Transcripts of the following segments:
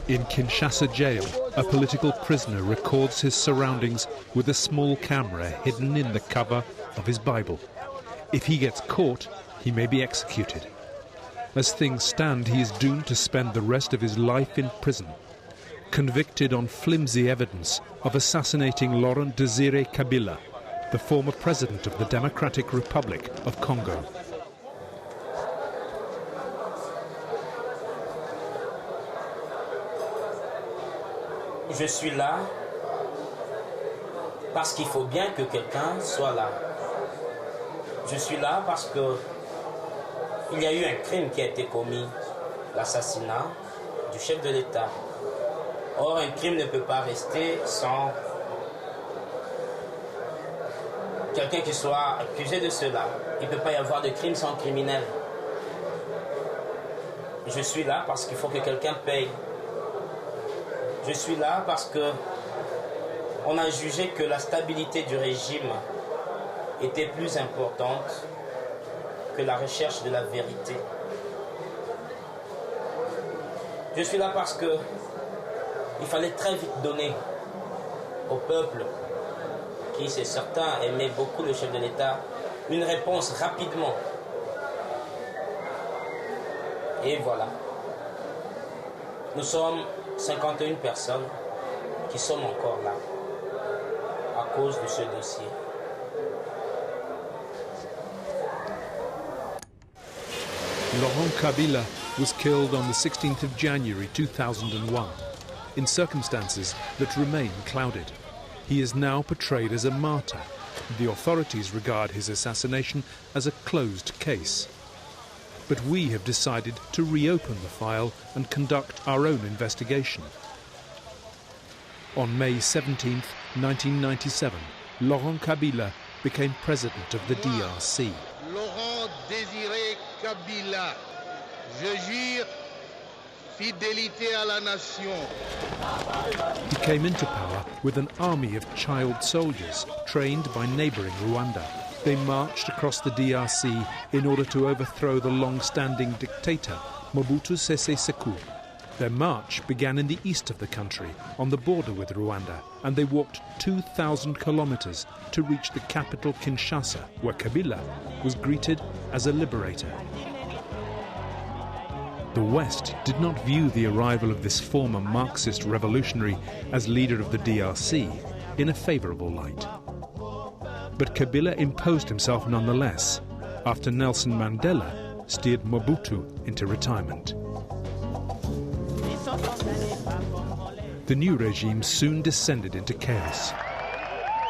In Kinshasa jail, a political prisoner records his surroundings with a small camera hidden in the cover of his Bible. If he gets caught, he may be executed. As things stand, he is doomed to spend the rest of his life in prison, convicted on flimsy evidence of assassinating Laurent-Désiré Kabila, the former president of the Democratic Republic of Congo. Je suis là parce qu'il faut bien que quelqu'un soit là. Je suis là parce que il y a eu un crime qui a été commis, l'assassinat du chef de l'État. Or, un crime ne peut pas rester sans quelqu'un qui soit accusé de cela. Il ne peut pas y avoir de crime sans criminel. Je suis là parce qu'il faut que quelqu'un paye. Je suis là parce que on a jugé que la stabilité du régime était plus importante que la recherche de la vérité. Je suis là parce que il fallait très vite donner au peuple, qui c'est certain aimait beaucoup le chef de l'État, une réponse rapidement. Et voilà. Nous sommes 51 personnes qui sommes encore là à cause de ce dossier. Laurent Kabila was killed on the 16th of January 2001 in circumstances that remain clouded. He is now portrayed as a martyr. The authorities regard his assassination as a closed case. But we have decided to reopen the file and conduct our own investigation. On May 17, 1997, Laurent Kabila became president of the DRC. Laurent-Désiré Kabila, je jure fidélité à la nation. He came into power with an army of child soldiers trained by neighbouring Rwanda. They marched across the DRC in order to overthrow the long-standing dictator, Mobutu Sese Seko. Their march began in the east of the country, on the border with Rwanda, and they walked 2,000 kilometers to reach the capital Kinshasa, where Kabila was greeted as a liberator. The West did not view the arrival of this former Marxist revolutionary as leader of the DRC in a favorable light. But Kabila imposed himself nonetheless, after Nelson Mandela steered Mobutu into retirement. The new regime soon descended into chaos.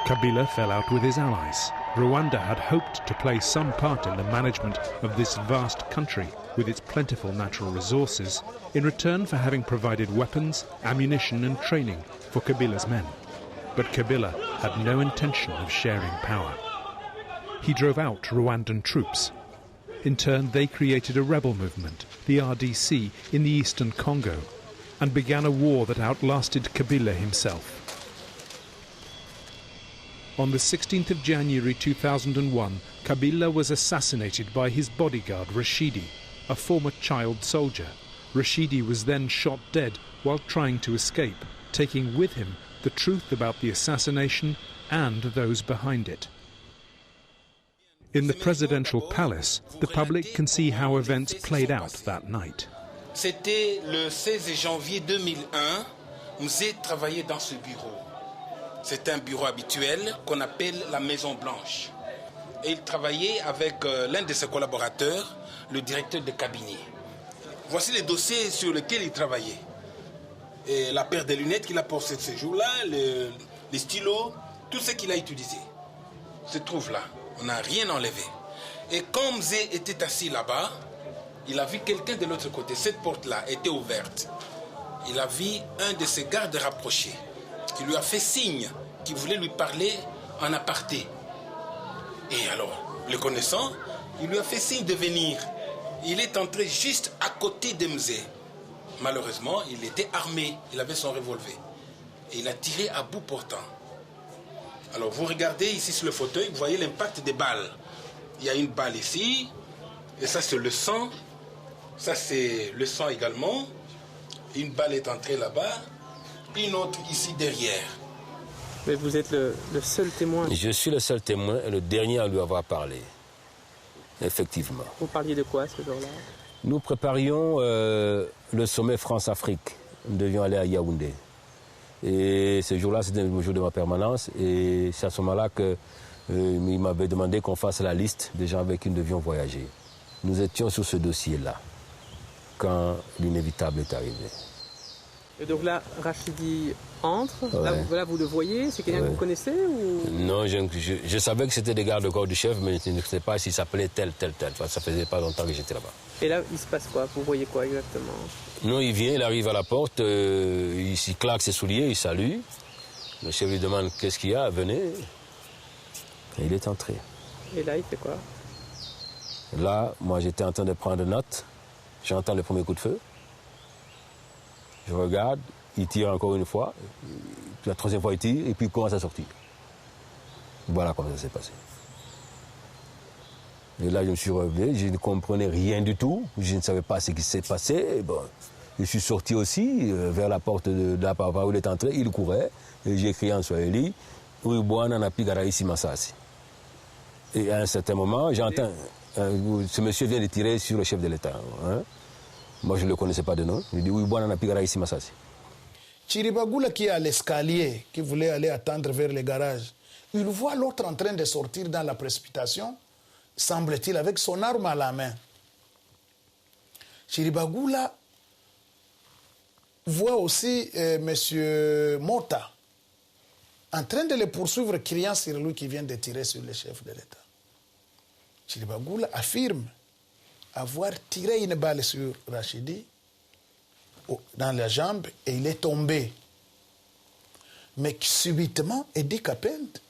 Kabila fell out with his allies. Rwanda had hoped to play some part in the management of this vast country with its plentiful natural resources in return for having provided weapons, ammunition and training for Kabila's men. But Kabila had no intention of sharing power. He drove out Rwandan troops. In turn, they created a rebel movement, the RDC, in the eastern Congo, and began a war that outlasted Kabila himself. On the 16th of January 2001, Kabila was assassinated by his bodyguard Rashidi, a former child soldier. Rashidi was then shot dead while trying to escape, taking with him the truth about the assassination and those behind it. In the presidential palace, the public can see how events played out that night. C'était le 16 janvier 2001, Mzé travaillait dans ce bureau. C'est un bureau habituel qu'on appelle la Maison Blanche. Et il travaillait avec l'un de ses collaborateurs, le directeur de cabinet. Voici les dossiers sur lesquels il travaillait. Et la paire de lunettes qu'il a portées ce jour-là, les stylos, tout ce qu'il a utilisé se trouve là. On n'a rien enlevé. Et quand Mzé était assis là-bas, il a vu quelqu'un de l'autre côté. Cette porte-là était ouverte. Il a vu un de ses gardes rapprochés qui lui a fait signe qu'il voulait lui parler en aparté. Et alors, le connaissant, il lui a fait signe de venir. Il est entré juste à côté de Mzé. Malheureusement, il était armé. Il avait son revolver. Et il a tiré à bout portant. Alors vous regardez ici sur le fauteuil, vous voyez l'impact des balles. Il y a une balle ici, et ça c'est le sang. Ça c'est le sang également. Une balle est entrée là-bas, une autre ici derrière. Mais vous êtes le seul témoin. Je suis le seul témoin et le dernier à lui avoir parlé. Effectivement. Vous parliez de quoi ce jour-là? Nous préparions le sommet France-Afrique. Nous devions aller à Yaoundé. Et ce jour-là, c'était le jour de ma permanence. Et c'est à ce moment-là qu'il m'avait demandé qu'on fasse la liste des gens avec qui nous devions voyager. Nous étions sur ce dossier-là quand l'inévitable est arrivé. Et donc là, Rachidi entre, Ouais. là vous le voyez, c'est quelqu'un que vous connaissez ou... Non, je savais que c'était des gardes-corps du chef, mais je ne sais pas s'il s'appelait tel. Ça faisait pas longtemps que j'étais là-bas. Et là, il se passe quoi? Vous voyez quoi exactement? Non, il vient, il arrive à la porte, il claque ses souliers, il salue. Le chef lui demande qu'est-ce qu'il y a, venez. Et il est entré. Et là, il fait quoi? Là, moi j'étais en train de prendre note, j'entends le premier coup de feu. Je regarde, il tire encore une fois, puis la troisième fois il tire, et puis il commence à sortir. Voilà comment ça s'est passé. Et là, je me suis relevé, je ne comprenais rien du tout, je ne savais pas ce qui s'est passé. Et bon, je suis sorti aussi vers la porte de la part où il est entré, il courait, et j'ai crié en swahili, Uibwana na piga raisi Masasi. Et à un certain moment, j'entends, ce monsieur vient de tirer sur le chef de l'État. Hein? Moi, je ne le connaissais pas de nom. Je dis, Uibwana na piga raisi Masasi. Chiribagula qui est à l'escalier, qui voulait aller attendre vers le garage, il voit l'autre en train de sortir dans la précipitation, semble-t-il, avec son arme à la main. Chiribagula voit aussi M. Mota en train de le poursuivre, criant sur lui qui vient de tirer sur le chef de l'État. Chiribagula affirme avoir tiré une balle sur Rachidi dans la jambe et il est tombé. Mais subitement, Edi Kapend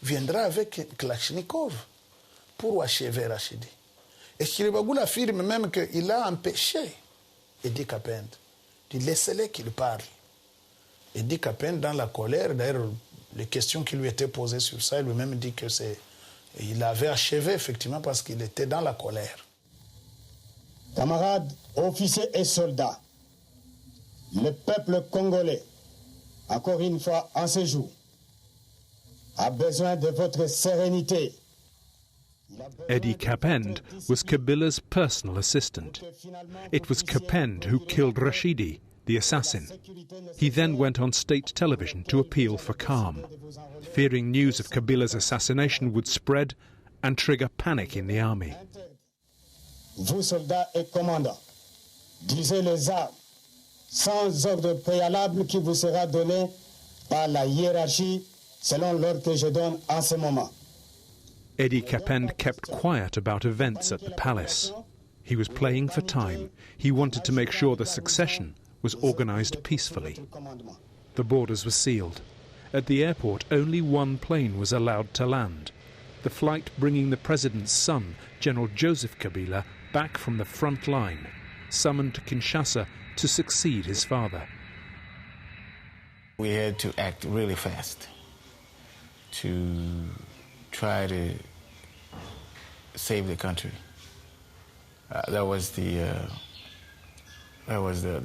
viendra avec Kalachnikov pour achever Rachidi. Et Chiribagula affirme même qu'il a empêché Edi Kapend de laisser qu'il parle. Edi Kapend, dans la colère, d'ailleurs, les questions qui lui étaient posées sur ça, il lui-même dit que il avait achevé effectivement parce qu'il était dans la colère. Camarades, officiers et soldats, le peuple congolais, encore une fois en ce jour, a besoin de votre sérénité. Eddie Kapend was Kabila's personal assistant. It was Kapend who killed Rashidi, the assassin. He then went on state television to appeal for calm, fearing news of Kabila's assassination would spread and trigger panic in the army. Vous, soldats et commandants, lisez les armes sans ordre préalable qui vous sera donné par la hiérarchie selon l'ordre que je donne en ce moment. Eddie Kapend kept quiet about events at the palace. He was playing for time. He wanted to make sure the succession was organized peacefully. The borders were sealed. At the airport, only one plane was allowed to land. The flight bringing the president's son, General Joseph Kabila, back from the front line, summoned to Kinshasa to succeed his father. We had to act really fast to try to save the country. That was the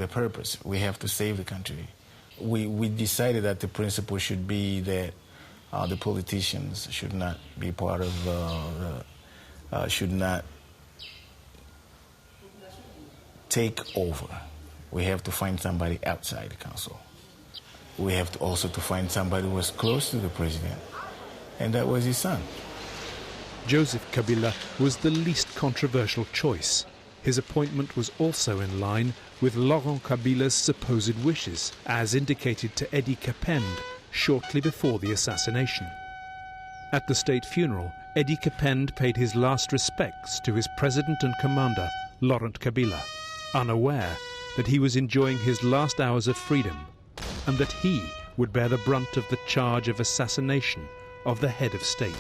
purpose. We have to save the country. We decided that the principle should be that the politicians should not be part of, should not take over. We have to find somebody outside the council. We have to also find somebody who was close to the president, and that was his son. Joseph Kabila was the least controversial choice. His appointment was also in line with Laurent Kabila's supposed wishes, as indicated to Eddie Kapend shortly before the assassination. At the state funeral, Eddie Kapend paid his last respects to his president and commander, Laurent Kabila, unaware that he was enjoying his last hours of freedom and that he would bear the brunt of the charge of assassination of the head of state.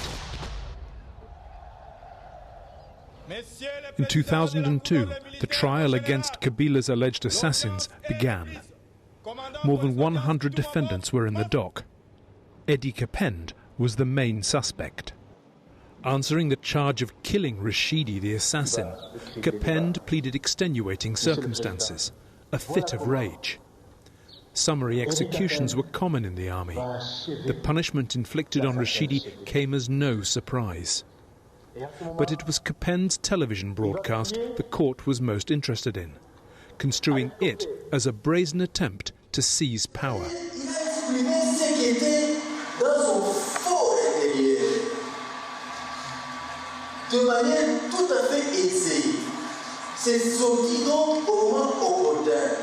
In 2002, the trial against Kabila's alleged assassins began. more than 100 defendants were in the dock. Eddie Kapend was the main suspect. Answering the charge of killing Rashidi the assassin, Kapend pleaded extenuating circumstances, a fit of rage. Summary executions were common in the army. The punishment inflicted on Rashidi came as no surprise. But it was Kapend's television broadcast the court was most interested in, construing it as a brazen attempt to seize power. De manière tout à fait aisée. C'est sorti donc au moment opportun.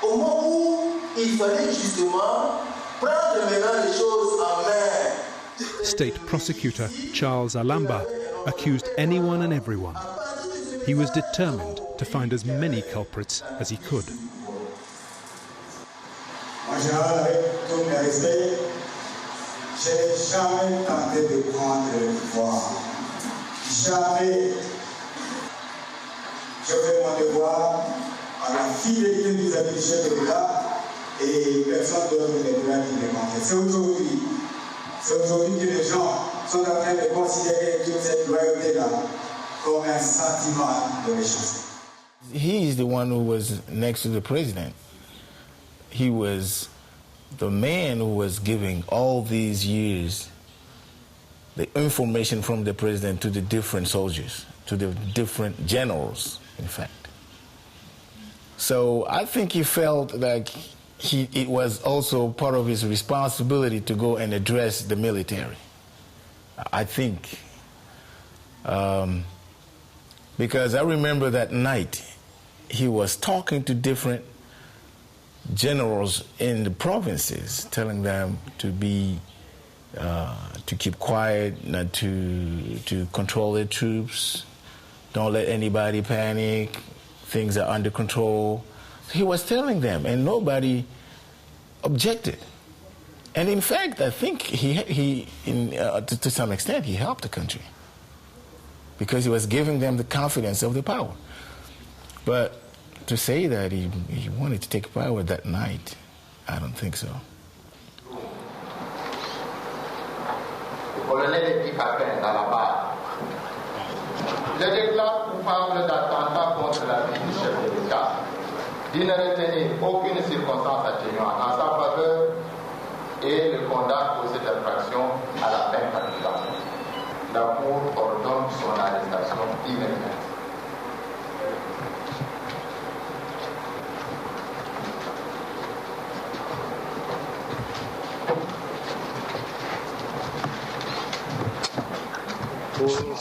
Au moment où il fallait justement prendre maintenant les choses en main. State prosecutor Charles Alamba accused anyone and everyone. He was determined to find as many culprits as he could. En général, avec tout mes respects, je n'ai jamais tenté de prendre le pouvoir. Jamais je fais mon devoir à la fidélité vis-à-vis du chef de l'État et personne d'autre ne pourra y démontrer. C'est aujourd'hui que les gens sont en train de considérer toute cette loyauté-là comme un sentiment de richesse. He's the one who was next to the president. He was the man who was giving all these years the information from the president to the different soldiers, to the different generals, in fact. So I think he felt like it was also part of his responsibility to go and address the military. I think, because I remember that night he was talking to different generals in the provinces, telling them to be to keep quiet, not to control their troops, don't let anybody panic, things are under control. He was telling them, and nobody objected. And in fact, I think to some extent, he helped the country because he was giving them the confidence of the power. But to say that he wanted to take power that night, I don't think so. Colonel Eddie Kapend dans la barre. Je déclare coupable d'attentat contre la vie du chef de l'État. Il ne retenait aucune circonstance atténuante en sa faveur et le condamne pour cette infraction à la peine capitale. La Cour ordonne son arrestation immédiate.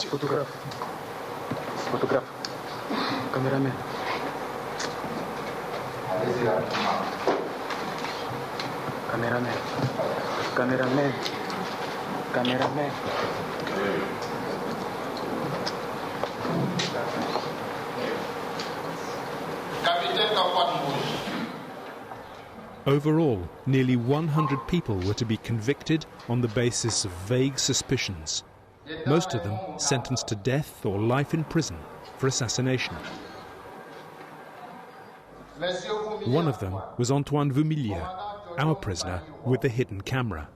Photographe. Photographe. Caméraman. Allez-y rapidement. Caméraman. Caméraman. Caméraman. Capitaine Kapouat-Mouche. Overall, nearly 100 people were to be convicted on the basis of vague suspicions. Most of them sentenced to death or life in prison for assassination. One of them was Antoine Vumilya, our prisoner with the hidden camera.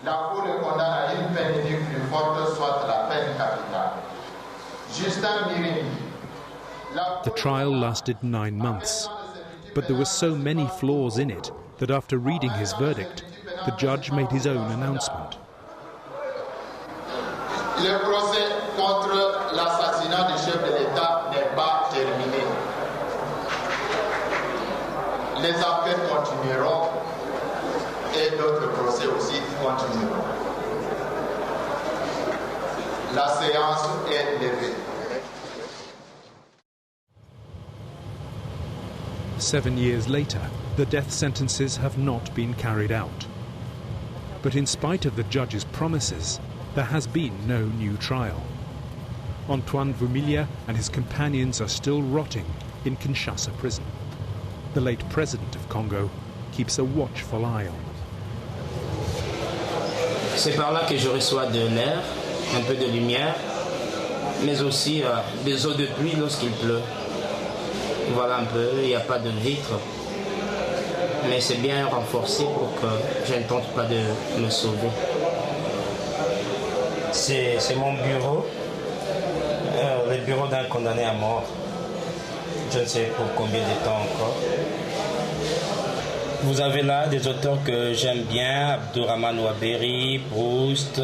La Cour le condamne à une peine de vie plus forte, soit la peine capitale. Justin Mirini. The trial lasted 9 months, but there were so many flaws in it that after reading his verdict, the judge made his own announcement. Le procès contre l'assassinat du chef de l'État n'est pas terminé. Les enquêtes continueront et d'autres procès aussi continueront. La séance est levée. 7 years later, the death sentences have not been carried out. But in spite of the judge's promises, there has been no new trial. Antoine Vumilya and his companions are still rotting in Kinshasa prison. The late president of Congo keeps a watchful eye on them. C'est par là que je reçois de l'air, un peu de lumière, mais aussi des eaux de pluie lorsqu'il pleut. Voilà un peu, il n'y a pas de vitres, mais c'est bien renforcé pour que je ne tente pas de me sauver. C'est mon bureau, le bureau d'un condamné à mort. Je ne sais pour combien de temps encore. Vous avez là des auteurs que j'aime bien, Abdourahmane Ouaberi, Proust,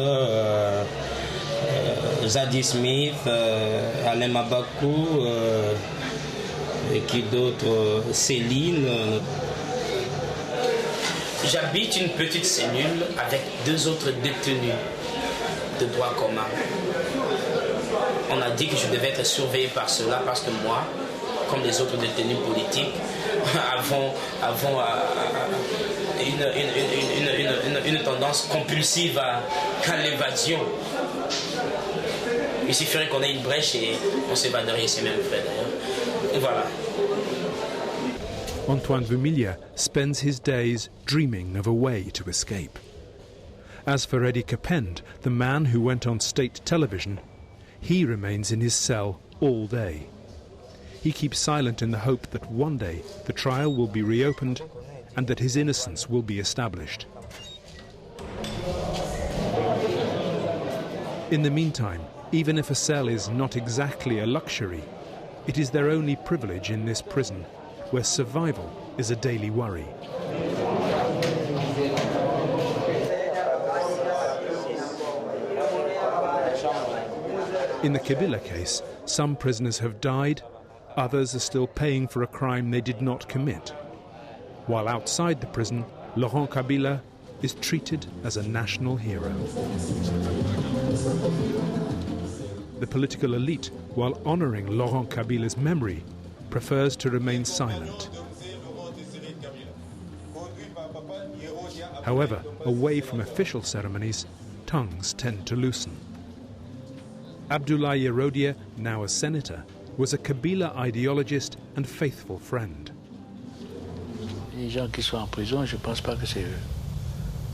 Zadie Smith, Alain Mabakou, et qui d'autres, Céline. J'habite une petite cellule avec 2 autres détenus de droit commun. On a dit que je devais être surveillé par cela parce que moi, comme les autres détenus politiques, avons une tendance compulsive à l'évasion. Il suffirait qu'on ait une brèche et on s'évaderait, c'est même fait d'ailleurs. Voilà. Antoine Vumilya spends his days dreaming of a way to escape. As for Eddie Kapend, the man who went on state television, he remains in his cell all day. He keeps silent in the hope that one day the trial will be reopened and that his innocence will be established. In the meantime, even if a cell is not exactly a luxury, it is their only privilege in this prison, where survival is a daily worry. In the Kabila case, some prisoners have died, others are still paying for a crime they did not commit. While outside the prison, Laurent Kabila is treated as a national hero. The political elite, while honoring Laurent Kabila's memory, prefers to remain silent. However, away from official ceremonies, tongues tend to loosen. Abdoulaye Yerodia, now a senator, was a Kabila ideologist and faithful friend. Les gens qui sont en prison, je ne pense pas que c'est eux.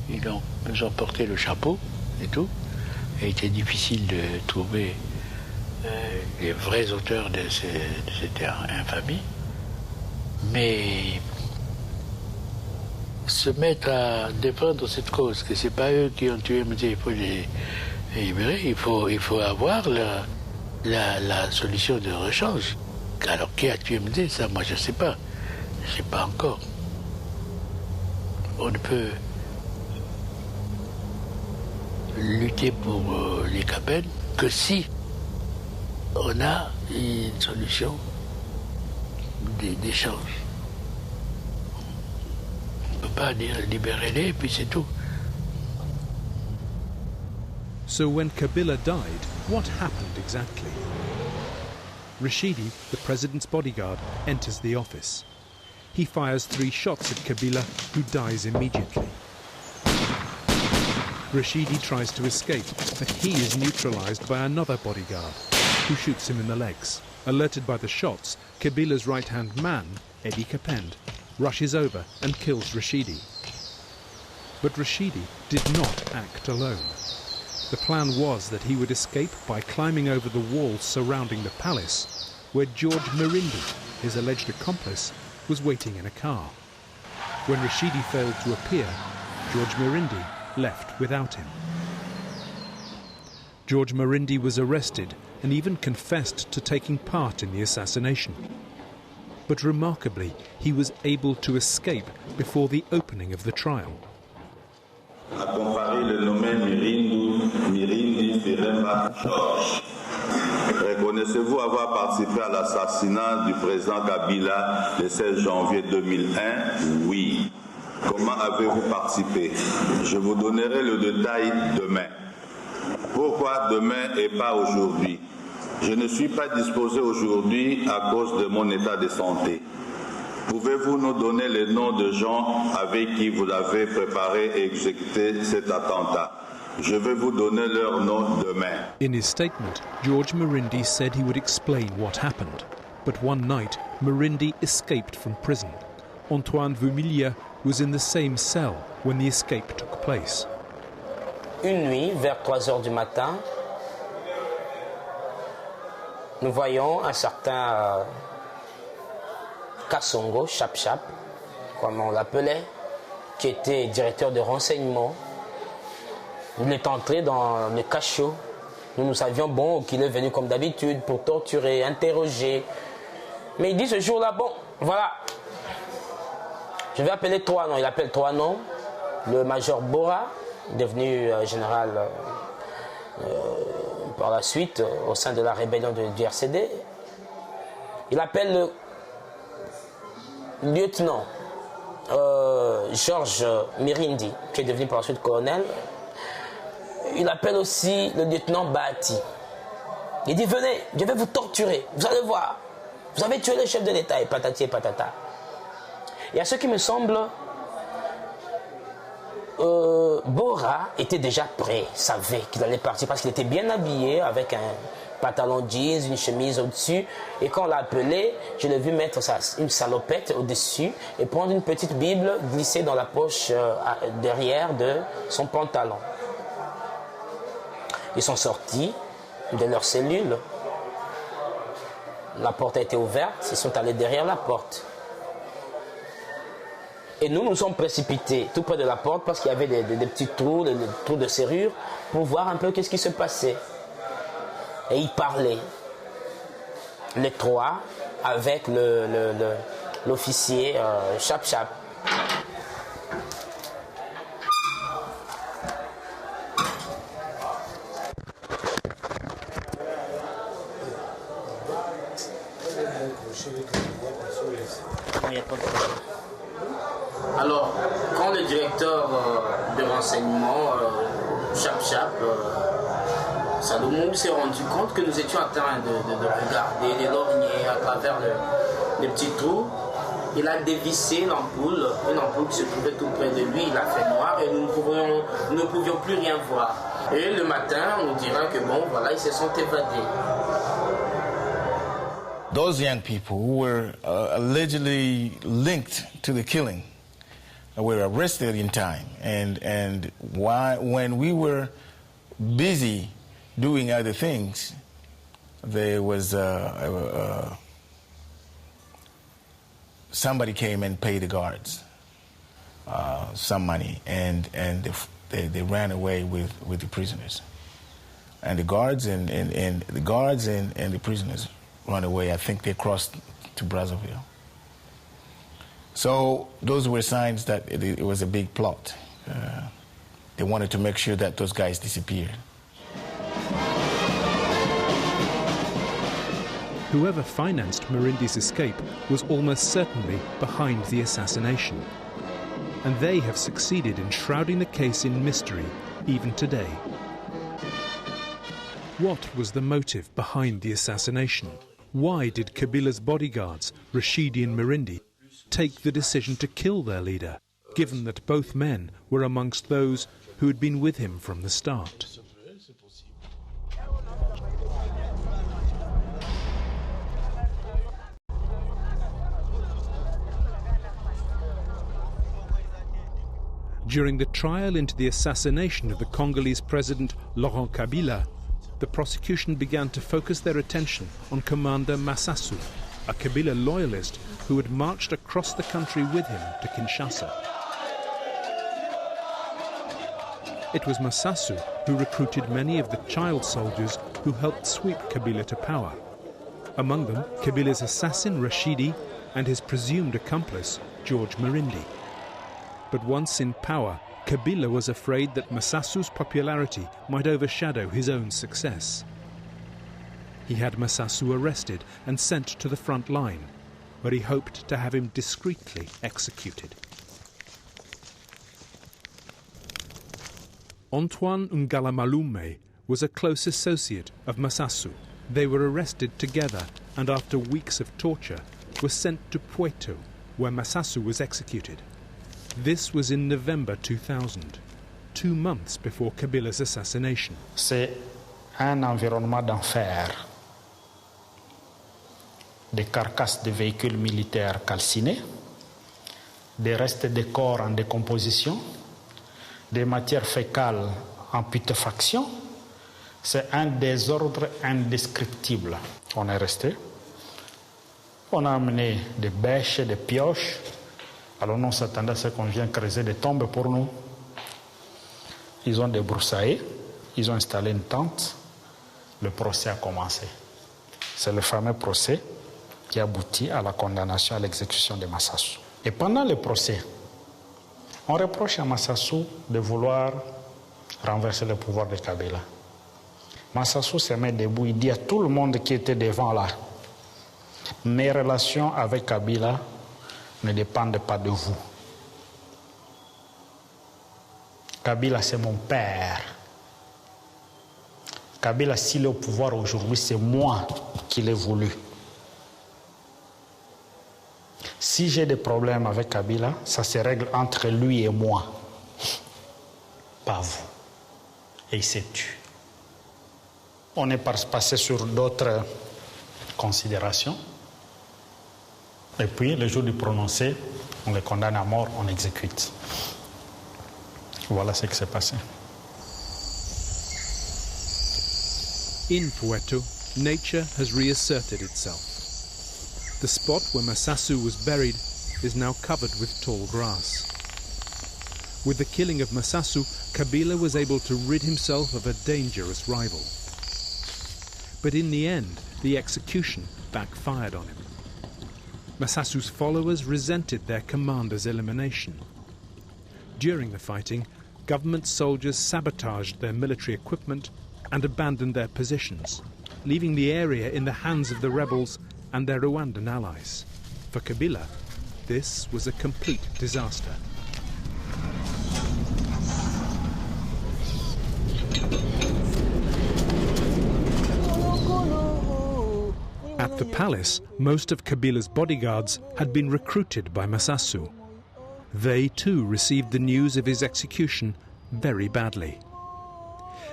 Ils ont porté le chapeau et tout. Et il était difficile de trouver les vrais auteurs de cette infamie. Mais se mettre à défendre cette cause, que ce n'est pas eux qui ont tué, mais il faut les libérer, il faut avoir la solution de rechange. Alors qui a tué MD, ça moi je ne sais pas. Je ne sais pas encore. On ne peut lutter pour les Kapend que si on a une solution d'échange. On ne peut pas dire libérez-les et puis c'est tout. So when Kabila died, what happened exactly? Rashidi, the president's bodyguard, enters the office. He fires 3 shots at Kabila, who dies immediately. Rashidi tries to escape, but he is neutralized by another bodyguard, who shoots him in the legs. Alerted by the shots, Kabila's right-hand man, Eddie Kapend, rushes over and kills Rashidi. But Rashidi did not act alone. The plan was that he would escape by climbing over the walls surrounding the palace, where George Mirindi, his alleged accomplice, was waiting in a car. When Rashidi failed to appear, George Mirindi left without him. George Mirindi was arrested and even confessed to taking part in the assassination. But remarkably, he was able to escape before the opening of the trial. A comparer le nommé Mirindi Firemba Georges. Reconnaissez-vous avoir participé à l'assassinat du président Kabila le 16 janvier 2001? Oui. Comment avez-vous participé? Je vous donnerai le détail demain. Pourquoi demain et pas aujourd'hui? Je ne suis pas disposé aujourd'hui à cause de mon état de santé. Pouvez-vous nous donner les noms de gens avec qui vous avez préparé et exécuté cet attentat? Je vais vous donner leurs noms demain. In his statement, George Mirindi said he would explain what happened. But one night, Mirindi escaped from prison. Antoine Vumilya was in the same cell when the escape took place. Une nuit, vers 3 heures du matin, nous voyons un certain Kassongo, Chap-Chap, comme on l'appelait, qui était directeur de renseignement. Il est entré dans le cachot. Nous savions bon qu'il est venu comme d'habitude pour torturer, interroger. Mais il dit ce jour-là, bon, voilà, je vais appeler trois noms. Il appelle trois noms. Le major Bora, devenu général par la suite au sein de la rébellion du RCD. Il appelle le lieutenant Georges Mirindi, qui est devenu par la suite colonel. Il appelle aussi le lieutenant Bahati. Il dit, venez, je vais vous torturer, vous allez voir. Vous avez tué le chef de l'État, et patati et patata. Et à ce qui me semble, Bora était déjà prêt, savait qu'il allait partir parce qu'il était bien habillé avec un pantalon jeans, une chemise au-dessus. Et quand on l'a appelé, je l'ai vu mettre une salopette au-dessus et prendre une petite Bible glissée dans la poche derrière de son pantalon. Ils sont sortis de leur cellule. La porte a été ouverte, ils sont allés derrière la porte. Et nous sommes précipités tout près de la porte parce qu'il y avait des petits trous, des trous de serrure, pour voir un peu qu'est-ce qui se passait. Et ils parlaient, les trois, avec l'officier Chap-Chap. Alors, quand le directeur de renseignement, Chap-Chap, Salomon, s'est rendu compte que nous étions en train de regarder les lorgnets à travers les petits trous, il a dévissé l'ampoule, une ampoule qui se trouvait tout près de lui, il a fait noir et nous ne pouvions plus rien voir. Et le matin, on dira que bon, voilà, ils se sont évadés. Those young people who were allegedly linked to the killing were arrested in time, and when we were busy doing other things, there was somebody came and paid the guards some money, and they ran away with the prisoners, and the guards and the prisoners run away. I think they crossed to Brazzaville. So those were signs that it was a big plot. They wanted to make sure that those guys disappeared. Whoever financed Mirindi's escape was almost certainly behind the assassination. And they have succeeded in shrouding the case in mystery even today. What was the motive behind the assassination? Why did Kabila's bodyguards, Rashidi and Mirindi, take the decision to kill their leader, given that both men were amongst those who had been with him from the start? During the trial into the assassination of the Congolese President Laurent Kabila, the prosecution began to focus their attention on Commander Massasu, a Kabila loyalist who had marched across the country with him to Kinshasa. It was Massasu who recruited many of the child soldiers who helped sweep Kabila to power. Among them, Kabila's assassin Rashidi and his presumed accomplice, George Mirindi. But once in power, Kabila was afraid that Massasu's popularity might overshadow his own success. He had Massasu arrested and sent to the front line, where he hoped to have him discreetly executed. Antoine Ngaliema was a close associate of Massasu. They were arrested together and after weeks of torture were sent to Pweto, where Massasu was executed. This was in November 2000, 2 months before Kabila's assassination. C'est un environnement d'enfer. Des carcasses de véhicules militaires calcinés, des restes de corps en décomposition, des matières fécales en putréfaction. C'est un désordre indescriptible. On est resté. On a amené des bêches, des pioches, Alors nous, on s'attendait à ce qu'on vienne creuser des tombes pour nous. Ils ont débroussaillé, ils ont installé une tente, le procès a commencé. C'est le fameux procès qui aboutit à la condamnation à l'exécution de Massassou. Et pendant le procès, on reproche à Massassou de vouloir renverser le pouvoir de Kabila. Massassou se met debout, il dit à tout le monde qui était devant là, mes relations avec Kabila ne dépendent pas de vous. Kabila, c'est mon père. Kabila, s'il est au pouvoir aujourd'hui, c'est moi qui l'ai voulu. Si j'ai des problèmes avec Kabila, ça se règle entre lui et moi, pas vous. Et il s'est tué. On est passé sur d'autres considérations. Et puis, le jour du prononcé, on les condamne à mort, on exécute. Voilà ce qui s'est passé. In Soweto, nature has reasserted itself. The spot where Massassou was buried is now covered with tall grass. With the killing of Massassou, Kabila was able to rid himself of a dangerous rival. But in the end, the execution backfired on him. Massassou's followers resented their commander's elimination. During the fighting, government soldiers sabotaged their military equipment and abandoned their positions, leaving the area in the hands of the rebels and their Rwandan allies. For Kabila, this was a complete disaster. At the palace, most of Kabila's bodyguards had been recruited by Massassou. They too received the news of his execution very badly.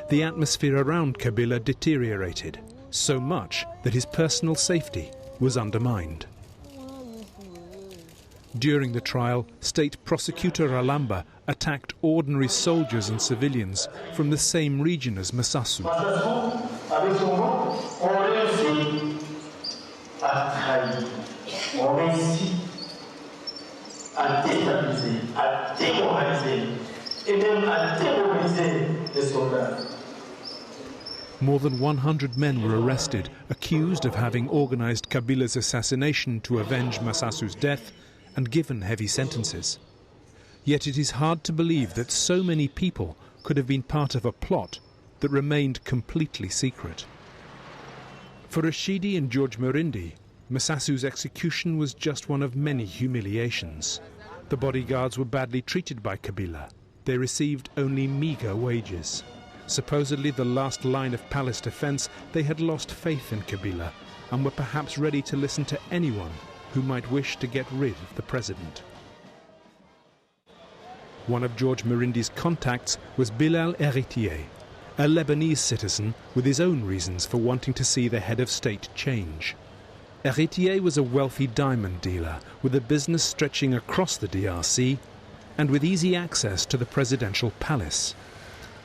The atmosphere around Kabila deteriorated, so much that his personal safety was undermined. During the trial, State Prosecutor Alamba attacked ordinary soldiers and civilians from the same region as Massassou. More than 100 men were arrested, accused of having organized Kabila's assassination to avenge Massassou's death, and given heavy sentences. Yet it is hard to believe that so many people could have been part of a plot that remained completely secret. For Rashidi and George Murindi, Massassou's execution was just one of many humiliations. The bodyguards were badly treated by Kabila. They received only meager wages. Supposedly the last line of palace defense, they had lost faith in Kabila and were perhaps ready to listen to anyone who might wish to get rid of the president. One of George Murindi's contacts was Bilal Héritier, a Lebanese citizen with his own reasons for wanting to see the head of state change. Héritier was a wealthy diamond dealer with a business stretching across the DRC and with easy access to the presidential palace.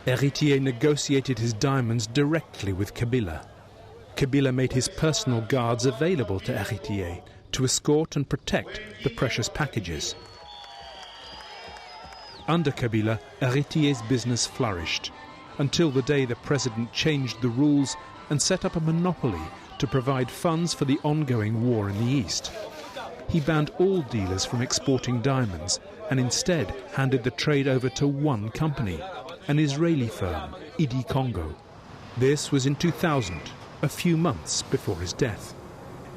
Héritier negotiated his diamonds directly with Kabila. Kabila made his personal guards available to Héritier to escort and protect the precious packages. Under Kabila, Héritier's business flourished, until the day the president changed the rules and set up a monopoly to provide funds for the ongoing war in the East. He banned all dealers from exporting diamonds and instead handed the trade over to one company, an Israeli firm, Idi Congo. This was in 2000, a few months before his death.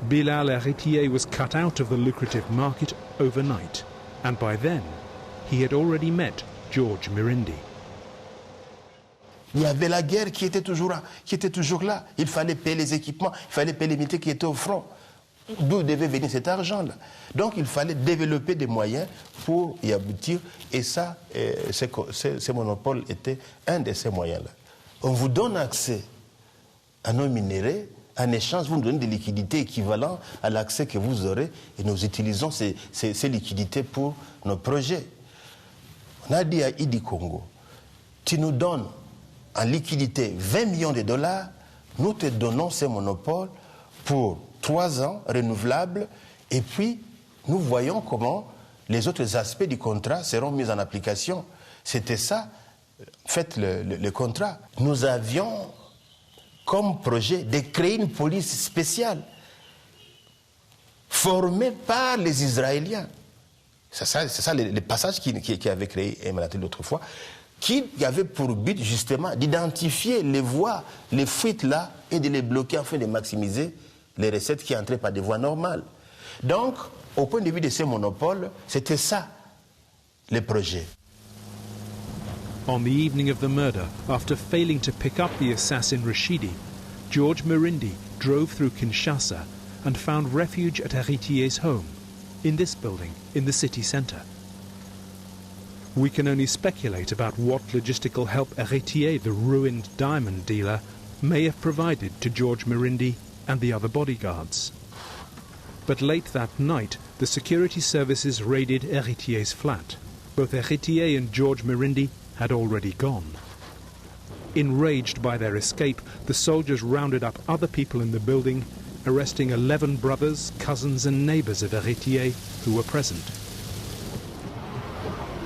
Bilal Héritier was cut out of the lucrative market overnight, and by then he had already met George Murindi. Il y avait la guerre qui était toujours là. Il fallait payer les équipements, il fallait payer les militaires qui étaient au front. D'où devait venir cet argent-là? Donc il fallait développer des moyens pour y aboutir. Et ça, ce monopole était un de ces moyens-là. On vous donne accès à nos minéraux. En échange, vous nous donnez des liquidités équivalentes à l'accès que vous aurez. Et nous utilisons ces liquidités pour nos projets. On a dit à Idi Congo, tu nous donnes en liquidité 20 millions de dollars, nous te donnons ces monopoles pour 3 ans renouvelables, et puis nous voyons comment les autres aspects du contrat seront mis en application. C'était ça, faites le contrat. Nous avions comme projet de créer une police spéciale formée par les Israéliens. C'est ça le passage qui avait créé Emmanuel l'autre fois, qui avait pour but justement d'identifier les voies, les fuites là, et de les bloquer afin de maximiser les recettes qui entraient par des voies normales. Donc, au point de vue de ces monopoles, c'était ça, le projet. On the evening of the murder, after failing to pick up the assassin Rashidi, George Mirindi drove through Kinshasa and found refuge at Héritier's home, in this building, in the city centre. We can only speculate about what logistical help Héritier, the ruined diamond dealer, may have provided to George Mirindi and the other bodyguards. But late that night, the security services raided Héritier's flat. Both Héritier and George Mirindi had already gone. Enraged by their escape, the soldiers rounded up other people in the building, arresting 11 brothers, cousins and neighbours of Héritier who were present.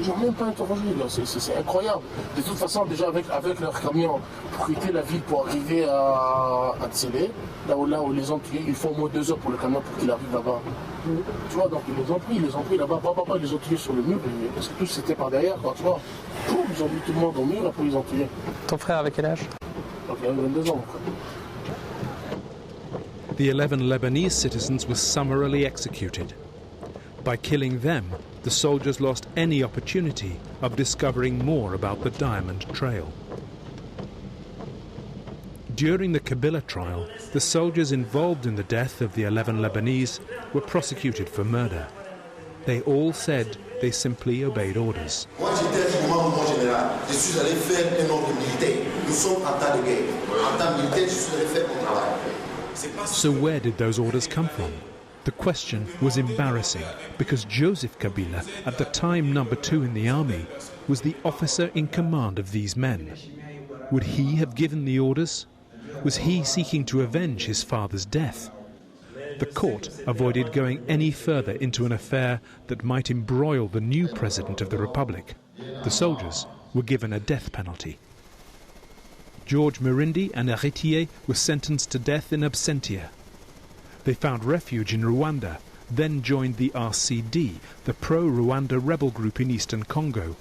Ils n'ont même pas interrogé, c'est incroyable. De toute façon, déjà avec leur camion, pour quitter la ville, pour arriver à Tsélé, là où les ont tués, il faut au moins 2 heures pour le camion pour qu'il arrive là-bas. Tu vois, donc ils les ont pris là-bas, ils les ont tués sur le mur, parce que tous c'était par derrière, quoi, tu vois. Ils ont mis tout le monde au mur, après ils ont tué. Ton frère avait quel âge? Donc il avait 22 ans. The 11 Lebanese citizens were summarily executed. By killing them, the soldiers lost any opportunity of discovering more about the diamond trail. During the Kabila trial, the soldiers involved in the death of the 11 Lebanese were prosecuted for murder. They all said they simply obeyed orders. Moi, j'étais un commandement général. Je suis allé faire un ordre militaire. Nous sommes en temps de guerre. En temps militaire, je suis allé faire mon travail. So where did those orders come from? The question was embarrassing because Joseph Kabila, at the time number 2 in the army, was the officer in command of these men. Would he have given the orders? Was he seeking to avenge his father's death? The court avoided going any further into an affair that might embroil the new president of the republic. The soldiers were given a death penalty. George Mirindi and Héritier were sentenced to death in absentia. They found refuge in Rwanda, then joined the RCD, the pro-Rwanda rebel group in eastern Congo.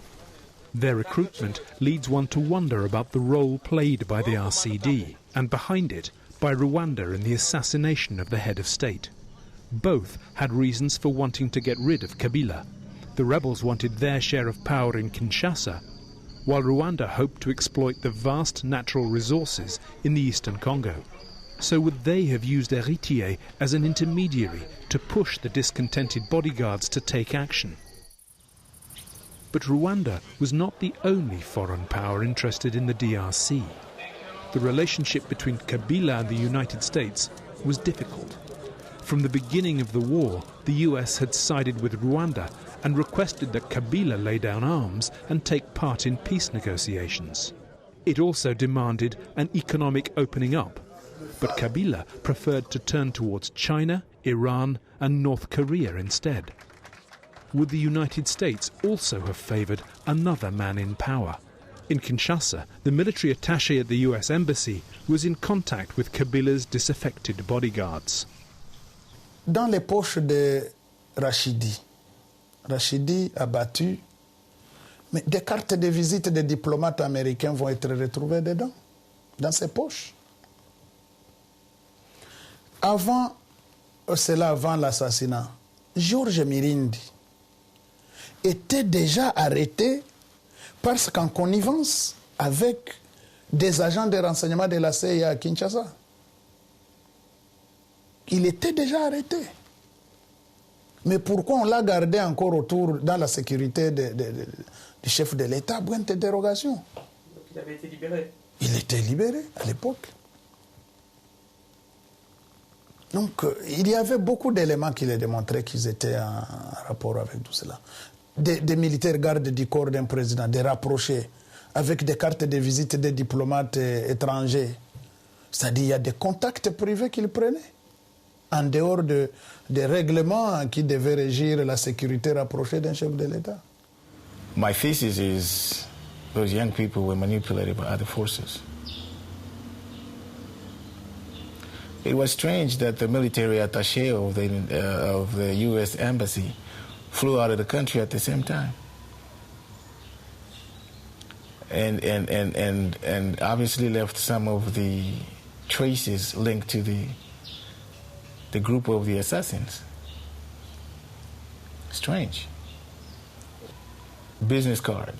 Their recruitment leads one to wonder about the role played by the RCD, and behind it, by Rwanda in the assassination of the head of state. Both had reasons for wanting to get rid of Kabila. The rebels wanted their share of power in Kinshasa, while Rwanda hoped to exploit the vast natural resources in the eastern Congo. So would they have used Héritier as an intermediary to push the discontented bodyguards to take action? But Rwanda was not the only foreign power interested in the DRC. The relationship between Kabila and the United States was difficult. From the beginning of the war, the US had sided with Rwanda and requested that Kabila lay down arms and take part in peace negotiations. It also demanded an economic opening up, but Kabila preferred to turn towards China, Iran and North Korea instead. Would the United States also have favoured another man in power? In Kinshasa, the military attaché at the US Embassy was in contact with Kabila's disaffected bodyguards. Dans les poches de Rashidi abattu, mais des cartes de visite des diplomates américains vont être retrouvées dedans, dans ses poches. Avant l'assassinat, George Mirindi était déjà arrêté parce qu'en connivence avec des agents de renseignement de la CIA à Kinshasa. Il était déjà arrêté. Mais pourquoi on l'a gardé encore autour dans la sécurité du chef de l'État? Point d'interrogation. Il avait été libéré. Il était libéré à l'époque. Donc il y avait beaucoup d'éléments qui les démontraient qu'ils étaient en rapport avec tout cela. Des militaires gardes du corps d'un président, des rapprochés, avec des cartes de visite des diplomates étrangers. C'est-à-dire qu'il y a des contacts privés qu'ils prenaient. en dehors des règlements qui devaient régir la sécurité rapprochée d'un chef de l'État. My thesis is those young people were manipulated by other forces. It was strange that the military attaché of the U.S. embassy flew out of the country at the same time. And obviously left some of the traces linked to the group of the assassins. Strange. Business card.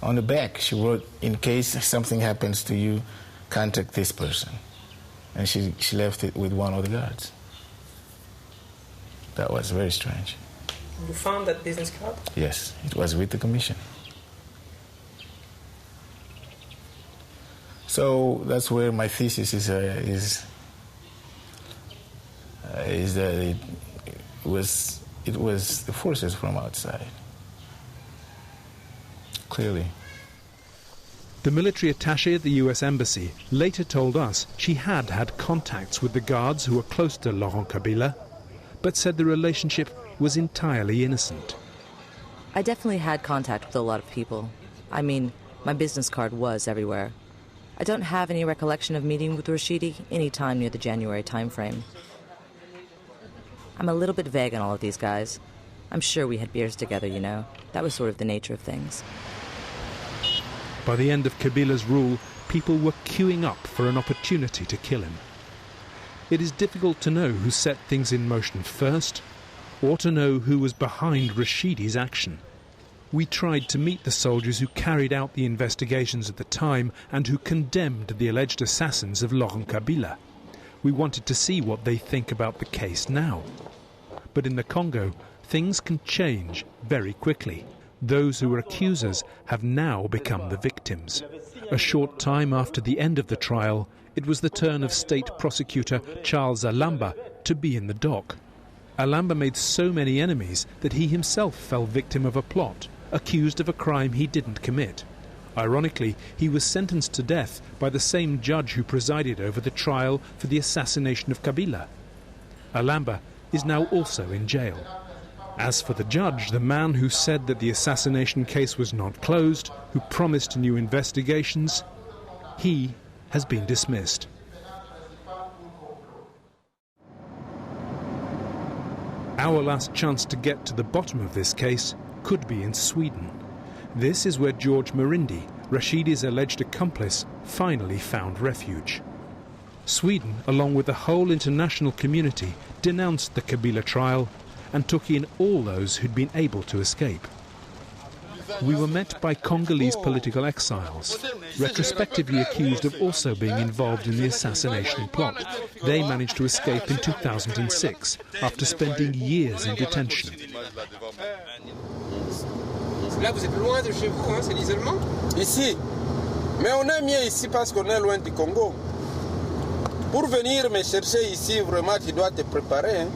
On the back, she wrote, "In case something happens to you, contact this person." And she left it with one of the guards. That was very strange. You found that business card? Yes, it was with the commission. So that's where my thesis is that it was the forces from outside. Clearly. The military attaché at the US Embassy later told us she had contacts with the guards who were close to Laurent Kabila, but said the relationship was entirely innocent. I definitely had contact with a lot of people. I mean, my business card was everywhere. I don't have any recollection of meeting with Rashidi any time near the January timeframe. I'm a little bit vague on all of these guys. I'm sure we had beers together, you know. That was sort of the nature of things. By the end of Kabila's rule, people were queuing up for an opportunity to kill him. It is difficult to know who set things in motion first, or to know who was behind Rashidi's action. We tried to meet the soldiers who carried out the investigations at the time and who condemned the alleged assassins of Laurent Kabila. We wanted to see what they think about the case now. But in the Congo, things can change very quickly. Those who were accusers have now become the victims. A short time after the end of the trial, it was the turn of State Prosecutor Charles Alamba to be in the dock. Alamba made so many enemies that he himself fell victim of a plot, accused of a crime he didn't commit. Ironically, he was sentenced to death by the same judge who presided over the trial for the assassination of Kabila. Alamba is now also in jail. As for the judge, the man who said that the assassination case was not closed, who promised new investigations, he has been dismissed. Our last chance to get to the bottom of this case could be in Sweden. This is where George Marindi, Rashidi's alleged accomplice, finally found refuge. Sweden, along with the whole international community, denounced the Kabila trial and took in all those who'd been able to escape. We were met by Congolese political exiles, retrospectively accused of also being involved in the assassination plot. They managed to escape in 2006 after spending years in detention. Là, vous êtes loin de chez vous, hein, c'est l'isolement? Ici. Mais on est mieux ici parce qu'on est loin du Congo. Pour venir me chercher ici, vraiment, tu dois te préparer. Hein,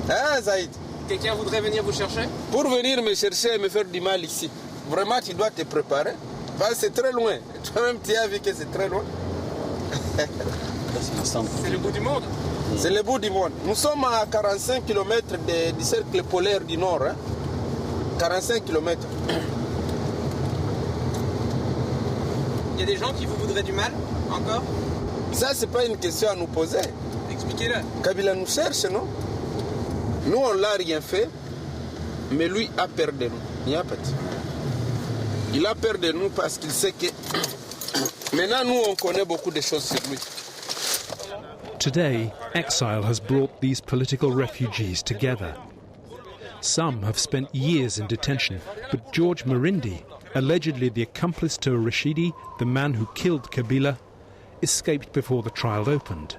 hein Zaïd? Quelqu'un voudrait venir vous chercher? Pour venir me chercher et me faire du mal ici. Vraiment, tu dois te préparer. C'est très loin. Toi-même, tu as vu que c'est très loin. C'est le bout du monde? C'est le bout du monde. Nous sommes à 45 km du cercle polaire du Nord. Hein? 45 km. Il y a des gens qui vous voudraient du mal, encore? Ça, c'est pas une question à nous poser. Expliquez-le. Kabila nous cherche, non? Nous, on l'a rien fait, mais lui a peur de nous. Il y a pas de... Il a peur de nous parce qu'il sait que... Maintenant, nous, on connaît beaucoup de choses sur lui. Today, exile has brought these political refugees together. Some have spent years in detention, but George Marindi, allegedly the accomplice to Rashidi, the man who killed Kabila, escaped before the trial opened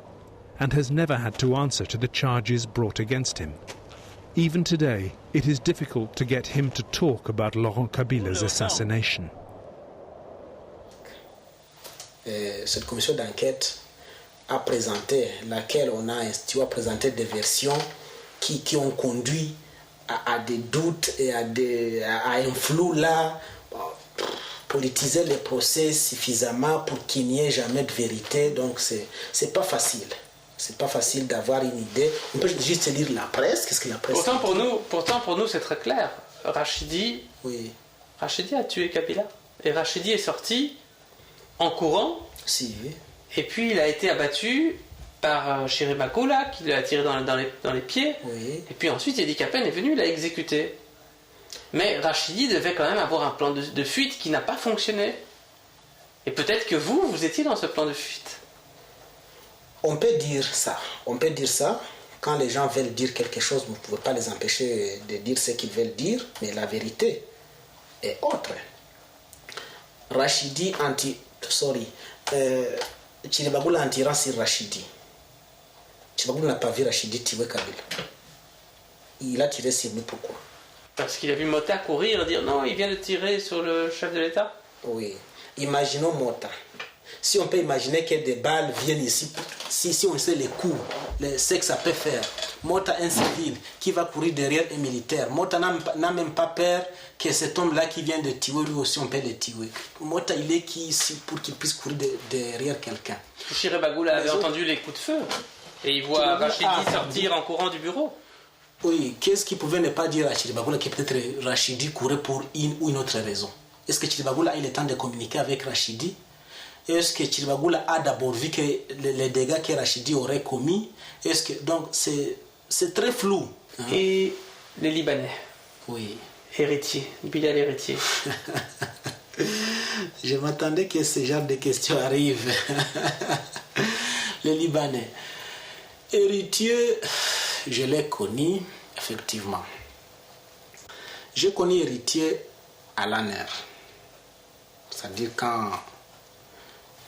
and has never had to answer to the charges brought against him. Even today, it is difficult to get him to talk about Laurent Kabila's assassination. Cette commission d'enquête a présenté, laquelle on a institué, a présenté des versions qui ont conduit à des doutes et à un flou là, politiser les procès suffisamment pour qu'il n'y ait jamais de vérité, donc c'est pas facile. C'est pas facile d'avoir une idée. On peut juste lire la presse. Qu'est-ce que la presse Pourtant, pour nous, c'est très clair. Rachidi a tué Kabila. Et Rachidi est sorti en courant. Si. Et puis il a été abattu par Chiribakoula, qui l'a tiré dans les pieds. Oui. Et puis ensuite, Yedi Kapen est venu, il l'a exécuté. Mais Rachidi devait quand même avoir un plan de fuite qui n'a pas fonctionné. Et peut-être que vous étiez dans ce plan de fuite. On peut dire ça. On peut dire ça. Quand les gens veulent dire quelque chose, vous ne pouvez pas les empêcher de dire ce qu'ils veulent dire. Mais la vérité est autre. Rachidi Chiribakoula en tirant sur Rachidi. Chiribakoula n'a pas vu Rachidi tuer Kabila. Il a tiré sur lui, pourquoi? Parce qu'il a vu Mota courir et dire non, il vient de tirer sur le chef de l'État. Oui. Imaginons Mota. Si on peut imaginer que des balles viennent ici, si on sait les coups, ce que ça peut faire. Mota, un civil qui va courir derrière un militaire. Mota n'a même pas peur que cet homme-là qui vient de tuer, lui aussi on peut le tuer. Mota, il est qui ici pour qu'il puisse courir derrière quelqu'un. Chiribakoula avait entendu les coups de feu et il voit Rachidi sortir en courant du bureau. Oui, qu'est-ce qu'il pouvait ne pas dire à Chiribakoula que peut-être Rachidi courait pour une ou une autre raison? Est-ce que Chiribakoula a eu le temps de communiquer avec Rachidi? Est-ce que Chiribakoula a d'abord vu que les dégâts que Rachidi aurait commis? Est-ce que donc c'est très flou. Hein? Et les Libanais? Oui. Héritier, Bilal héritier. Je m'attendais que ce genre de questions arrivent. Les Libanais. Héritier, je l'ai connu, effectivement. J'ai connu héritier à l'ANER. C'est-à-dire quand,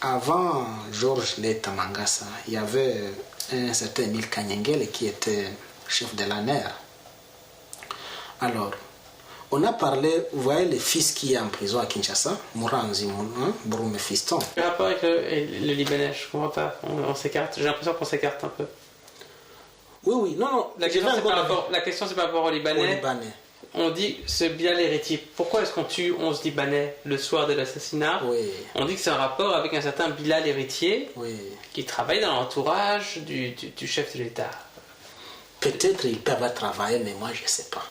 avant Georges Leta Mangasa, il y avait un certain Emile Kanyengele qui était chef de l'ANER. Alors, on a parlé, vous voyez le fils qui est en prison à Kinshasa, Mouranzi, Broume Fiston. Le rapport avec le Libanais, je ne comprends pas, on s'écarte, j'ai l'impression qu'on s'écarte un peu. Oui, non. La question, c'est par rapport aux Libanais. On dit ce Bilal héritier. Pourquoi est-ce qu'on tue 11 Libanais le soir de l'assassinat? On dit que c'est un rapport avec un certain Bilal héritier qui travaille dans l'entourage du chef de l'État. Peut-être il peut avoir travaillé, mais moi je ne sais pas.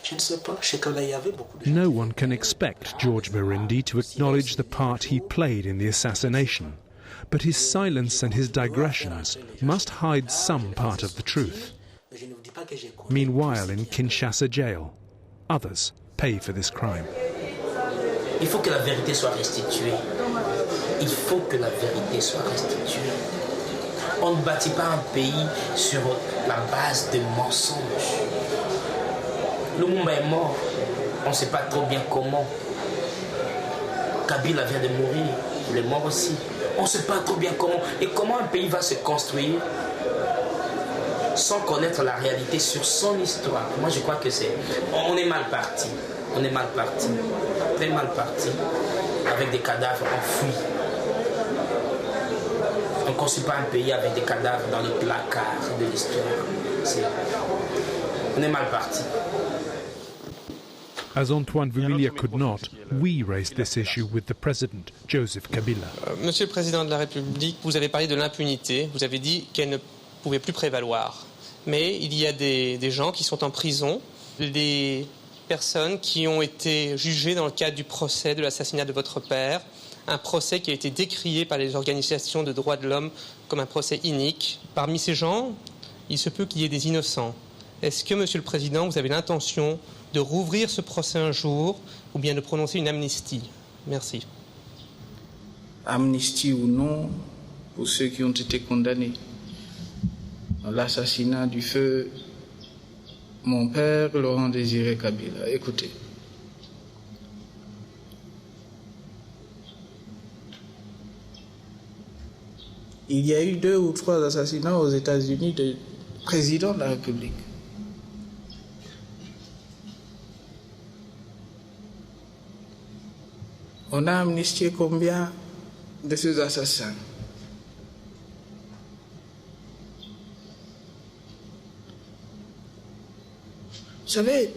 Je ne sais pas. Il y avait beaucoup de... No one can expect George Mirindi to acknowledge the part he played in the assassination. But his silence and his digressions must hide some part of the truth. Meanwhile, in Kinshasa jail, others pay for this crime. Il faut que la vérité soit restituée. Il faut que la vérité soit restituée. On ne bâtit pas un pays sur la base de mensonges. Lumumba est mort. On ne sait pas trop bien comment. Kabila vient de mourir. Il est mort aussi. On ne sait pas trop bien comment. Et comment un pays va se construire sans connaître la réalité sur son histoire? Moi, je crois que c'est... On est mal parti. On est mal parti. Très mal parti. Avec des cadavres enfouis. On ne construit pas un pays avec des cadavres dans les placards de l'histoire. On est mal parti. As Antoine Vumilia could not, we raised this issue with the President, Joseph Kabila. Monsieur le Président de la République, vous avez parlé de l'impunité. Vous avez dit qu'elle ne pouvait plus prévaloir. Mais il y a des gens qui sont en prison, des personnes qui ont été jugées dans le cadre du procès de l'assassinat de votre père, un procès qui a été décrié par les organisations de droits de l'homme comme un procès inique. Parmi ces gens, il se peut qu'il y ait des innocents. Est-ce que, Monsieur le Président, vous avez l'intention de rouvrir ce procès un jour ou bien de prononcer une amnistie? Merci. Amnistie ou non, pour ceux qui ont été condamnés dans l'assassinat du feu mon père, Laurent-Désiré Kabila. Écoutez. Il y a eu 2 ou 3 assassinats aux États-Unis de président de la République. On a amnistié combien de ces assassins? Vous savez,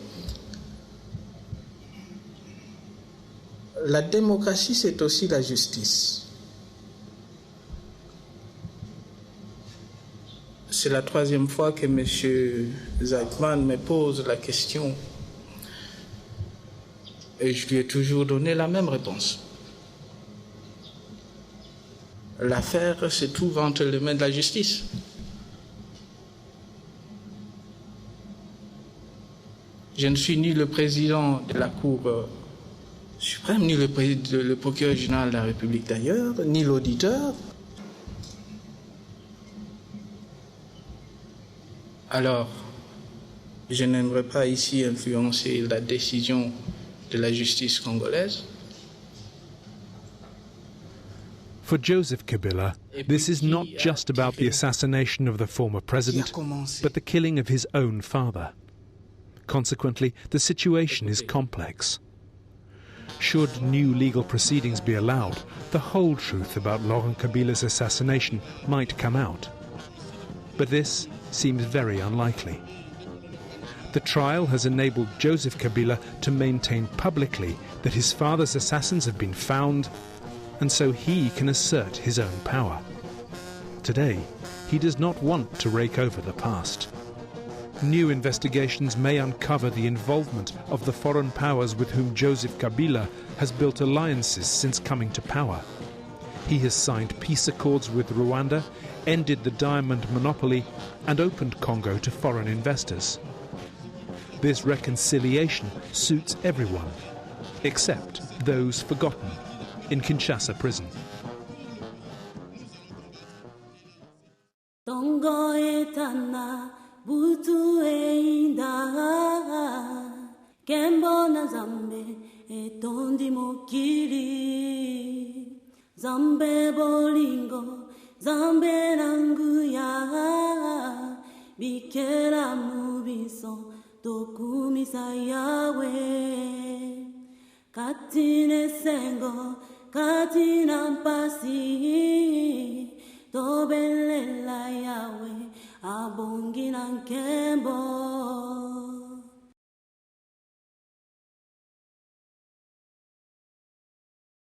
la démocratie, c'est aussi la justice. C'est la troisième fois que M. Zeitman me pose la question et je lui ai toujours donné la même réponse. L'affaire se trouve entre les mains de la justice. Je ne suis ni le président de la Cour suprême, ni le procureur général de la République d'ailleurs, ni l'auditeur. Alors, je n'aimerais pas ici influencer la décision de la justice congolaise. For Joseph Kabila, this is not just about the assassination of the former president, but the killing of his own father. Consequently, the situation is complex. Should new legal proceedings be allowed, the whole truth about Laurent Kabila's assassination might come out. But this seems very unlikely. The trial has enabled Joseph Kabila to maintain publicly that his father's assassins have been found, and so he can assert his own power. Today, he does not want to rake over the past. New investigations may uncover the involvement of the foreign powers with whom Joseph Kabila has built alliances since coming to power. He has signed peace accords with Rwanda, ended the diamond monopoly, and opened Congo to foreign investors. This reconciliation suits everyone, except those forgotten in Kinshasa prison. Butu einda Kembo na Zambe etondi mokili Zambe bolingo Zambe nanguya Bikera mubiso Tokumisa Yahweh Katine sengo Katina mpasi Tobelela Yahweh Abongi na nkembo